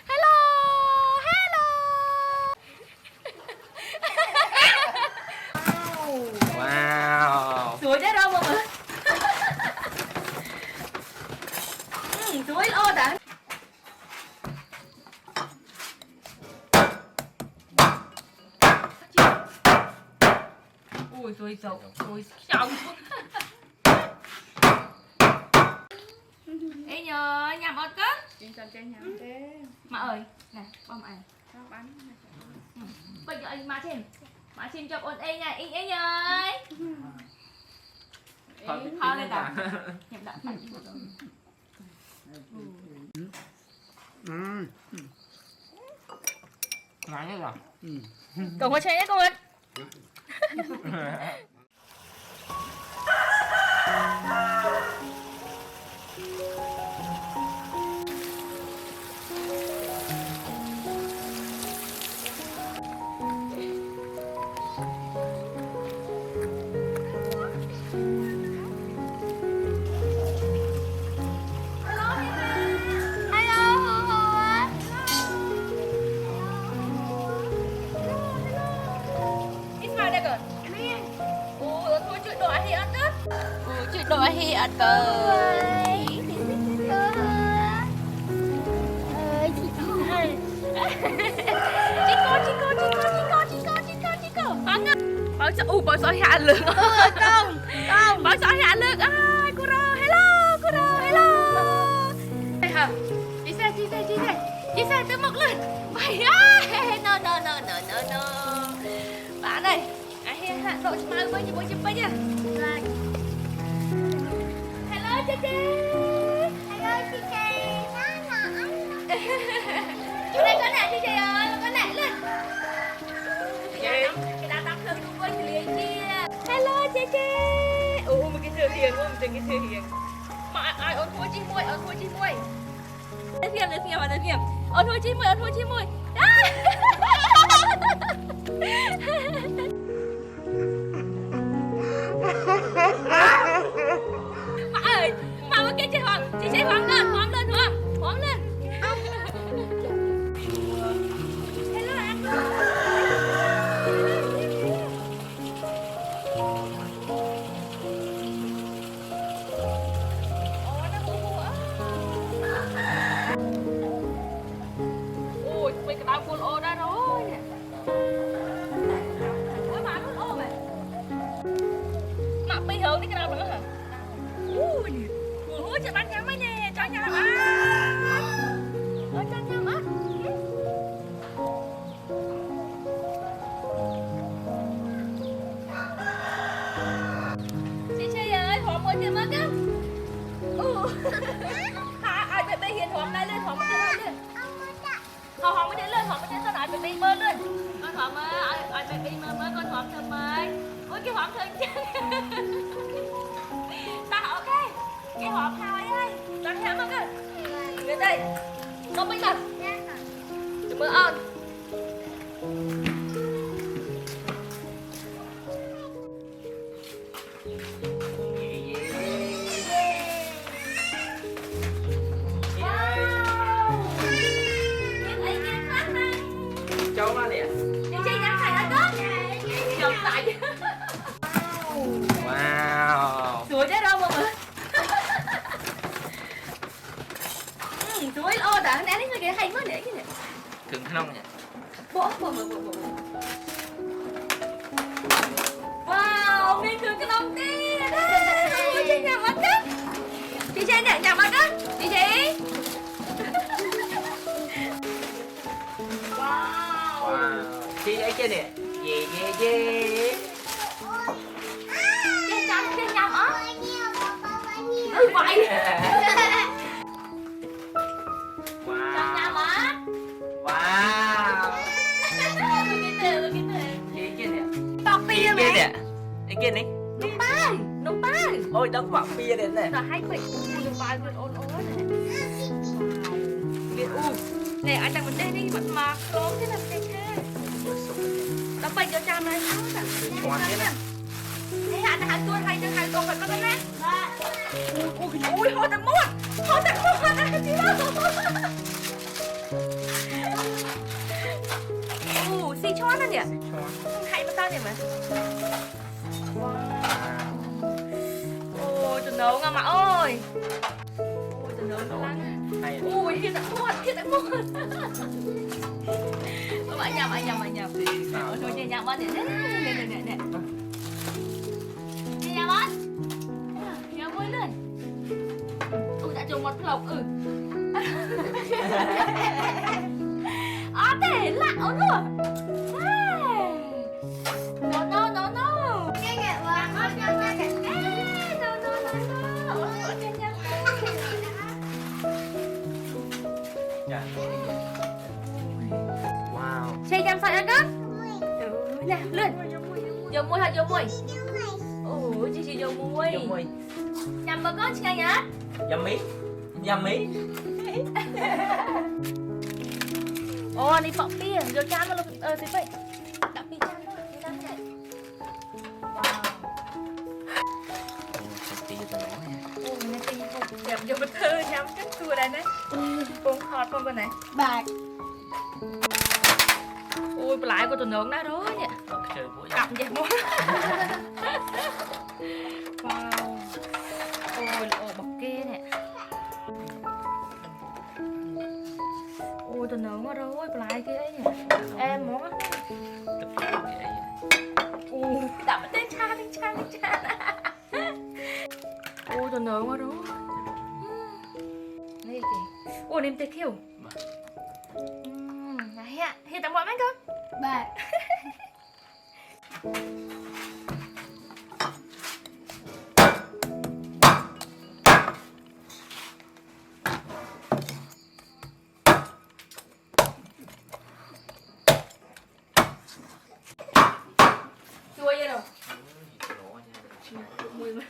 Hello, hello. Wow. Suối chết đâu mà. Suối ô đã. Ui suối dầu, suối trong. Ê nhờ nhằm ớt cất. Mà ơi, nè, bom ảnh. Bây giờ anh mà xem cho ôn ê nha, ê nhơi. Thôi lên nào. Nhậm đạn phải. Ngon nhất rồi. Cậu có chơi nhé cô ơi. Đội hi ở cười. Chico. Bảo sợ hạ lực. Không. Bảo sợ hạ lực. Ai, cô rơ, hello. Chị xe tới mọc lên. Mày á. No. Bạn ơi, hạ độ cho mai với chị bơi nha. Hello chị. Chú đây có nè chị ơi, có nè lên. Chị đã tắm thử đúng với chị liền chia. Hello chị. Một cái thư hiền luôn, cái thư hiền. Mà ai ôn thua chi môi. Đến phim. Ôn thua chi môi. Mà ơi, mà cái chị sẽ hoáng lên. Hello anh. Ôi, mấy cái đau cuốn ô ra rồi. Ôi mà nó ô mày. Mà bây giờ cái đau nữa hả? Ui, cuốn cho bánh nhắm mấy nè, cho nhau ăn. Cho nhau ăn. Chị ơi, hộp một tiền mất á. Ai bị hiền hộp lại lên, hộp một tiền lên. Hộp một tiền lên, sao lại bị mơ lên. Con hộp ai bị mơ con hộp thơm ơi. Ôi cái hộp thơm chứ. Sao ok. Cái hộp hai ơi. Cho em mất á. Về đây. Không biết đâu. Chúc mơ ơn. Cháu nó nè. Wow. Suối chết đâu mà. Suối ô đã ném đến cái hay quá nè cái này. Thường không nhỉ? Bộ. Wow, mình thường cái lòng đi đấy. Chị nhà mắt á. Chị chơi nè, nhà mắt á. Chị. Wow. Chị ấy kia nè. Yeah. Chơi nhầm á. Vậy. Wow. Chơi nhầm á. Wow. Cái Chị kia nè. Bọc bia mày. Cái kia nè. Nông bay. Ôi đóng bọc bia đến này. Là hai bệnh nông bay luôn ôn này. Nè anh đang vấn đề đi mà có thế là cái thế. Đóng bệnh cho cha này. Ngoan thế này. Thế anh hai tôi hai con phải có cái nè. Ui, hôi tầm muôn. Ồ, xì chón đó nhỉ? Xí choáng. Hãy mà tao nhỉ mà. Wow. Ôi, tụi nấu ngon mà ơi. Ôi, tụi nấu ngon. Hay. Ui, hiện tại muôn. Bạn nhầm. Ôi, thôi chị nhầm bạn nè. Nè. Chị nhầm bạn. Nhầm vui lên. Ui, đã trông một lộc, thế lạ luôn. No. Nghe nghe vào. Dạ. Wow. Chơi nhầm phải ăn con. Nè, lên. Vô môi hả, vô môi. Ồ, chị vô môi. Giống mùi. Nhầm vào con, chị nghe nhá. Yummy. Ồ, này bọc tiền, rồi chan nó thế vậy. Đặt đi chan thôi, đi chan này. Wow. Tí cho nó nha. Ồ, nghe tình không đẹp vô một thơ nhắm cái chùa đây này. Con khọt con này. Bạc. Ôi, lại của tụi nướng đó đó nhỉ. Chơi bố Cặp vậy mua. Wow. Ôi, ồ bọc kê nè. Ôi, tụi nướng đó rồi, lại kia ấy nhỉ. Em món á. Ôi, đậm tên cha. Ôi, tụi nướng đó rồi. Này chị. Ôi, nem tê kêu. Hiện tại mọi mấy con? Bạc. Chua vậy đâu? Mùi mà.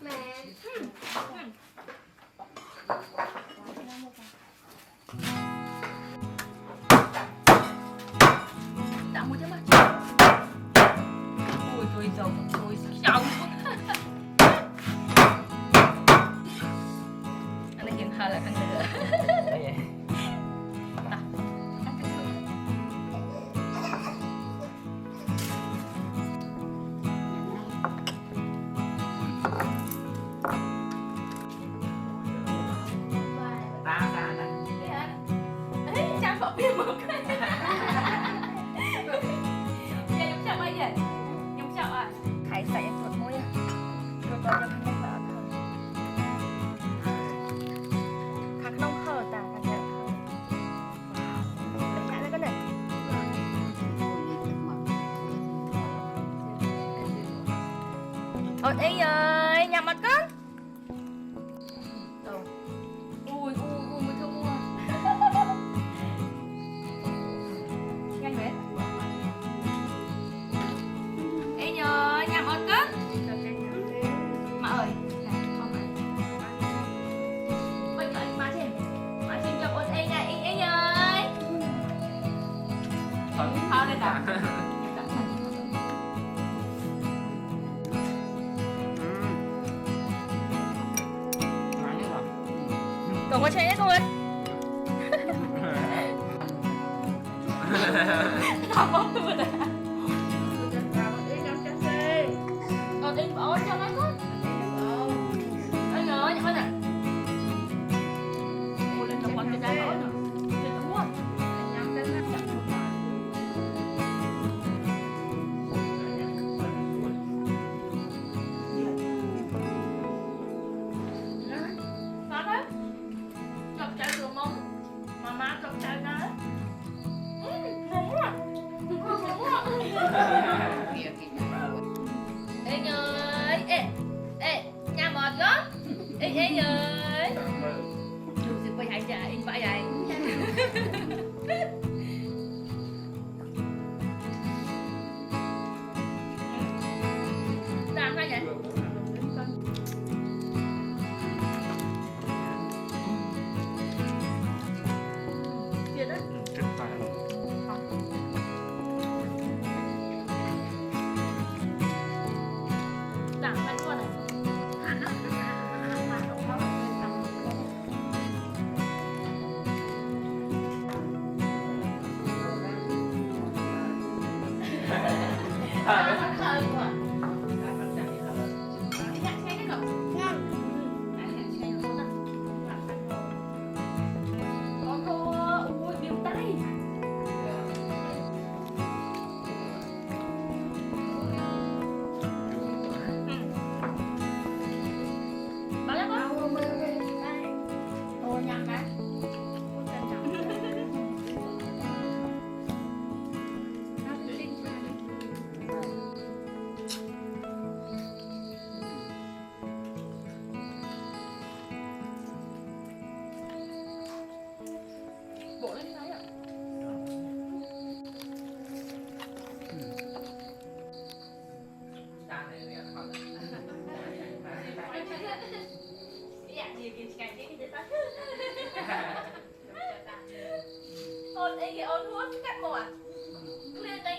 Mẹ. Đã mua cho mà. Ui, tôi giàu, tôi giàu. Anh ấy hiện hờ là ăn nữa. Trang phở bia một cái. Giờ giống chậu ai vậy? Giống chậu à? Hãy xài em tuột môi à? Rồi tôi cho khăn phở thôi. Khăn nông khờ ta, khăn nhẹ khờ. Lấy nhã ra cái này. Ôi Ý ơi, nhầm mặt con. Ui, mới thương mua. Nhanh vậy. Ê nhờ, nhầm ớt cất. Mà ơi, này, không phải. Bây giờ má trên chọc ớt ê nha, ê nhờ ơi. Thôi lên nào. Còn có chơi con ơi. Không bóng tôi nè. Còn đi bỏ cho nó con. Ôi ngồi nhận ơi nè. Ôi lên trong quanh cho trái nổi nè. Lên trong mua. Ngon đó. Chọc chai từ mông. Mà má chọc chai nó. Ngon quá. Ngon quá. Ê nhơi. Ê. Nhà mọt đó. Ê nhơi. Dù gì quay hại chạy. Ê bãi vậy. Làm sao vậy? Việt á. Làm bánh con này. Dạ, gì kìa, càng chứ kìa ta. Ôn, ấy kìa, ôn thuốc, cắt mùa. Lên đây